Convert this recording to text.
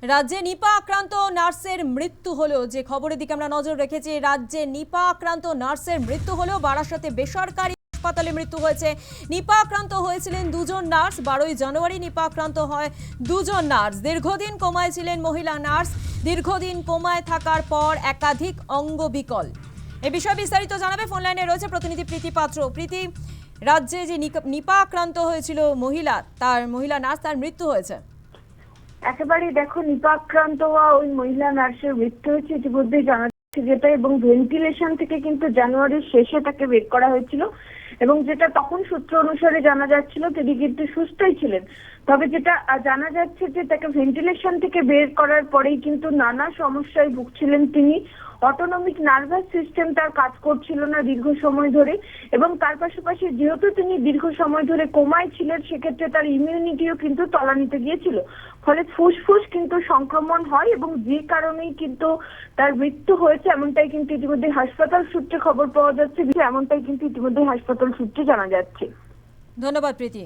রাজ্যে নিপা আক্রান্ত নার্সের মৃত্যু হলো, যে খবরের দিকে আমরা নজর রেখেছি। রাজ্যে নিপা আক্রান্ত নার্সের মৃত্যু হলো, বারাসাতে বেসরকারি হাসপাতালে মৃত্যু হয়েছে। নিপা আক্রান্ত হয়েছিলেন দুজন নার্স। 12ই জানুয়ারি নিপা আক্রান্ত হয় দুজন নার্স। দীর্ঘদিন কোমায় ছিলেন মহিলা নার্স। দীর্ঘদিন কোমায় থাকার পর একাধিক অঙ্গ বিকল। এ বিষয়ে বিস্তারিত জানাবে ফোন লাইনে রয়েছে প্রতিনিধি প্রীতি পাত্র। প্রীতি, রাজ্যে যে নিপা আক্রান্ত হয়েছিল মহিলা নার্স, তার মৃত্যু হয়েছে। একেবারেই দেখো, নিপা আক্রান্ত হওয়া ওই মহিলা নার্সের মৃত্যু হয়েছে ইতিমধ্যেই জানা যাচ্ছে যেটা, এবং ভেন্টিলেশন থেকে কিন্তু জানুয়ারির শেষে তাকে বের করা হয়েছিল, এবং যেটা তখন সূত্র অনুসারে জানা যাচ্ছিল তিনি কিন্তু সুস্থই ছিলেন। তবে যেটা জানা যাচ্ছে যে তাকে ভেন্টিলেশন থেকে বের করার পরেই কিন্তু নানা সমস্যায় ভুগছিলেন তিনি। অটোনমিক নার্ভাস সিস্টেম তার কাজ করছিল না দীর্ঘ সময় ধরে, এবং তার পাশাপাশি যেহেতু তিনি দীর্ঘ সময় ধরে কোমায় ছিলেন, সেক্ষেত্রে তার ইমিউনিটিও কিন্তু তলানিতে গিয়েছিল। ফলে ফুসফুস কিন্তু সংক্রমণ হয়, এবং যে কারণেই কিন্তু তার মৃত্যু হয়েছে এমনটাই কিন্তু ইতিমধ্যে হাসপাতাল সূত্রে খবর পাওয়া যাচ্ছে, এমনটাই কিন্তু ইতিমধ্যে হাসপাতাল সূত্রে জানা যাচ্ছে। ধন্যবাদ প্রীতি।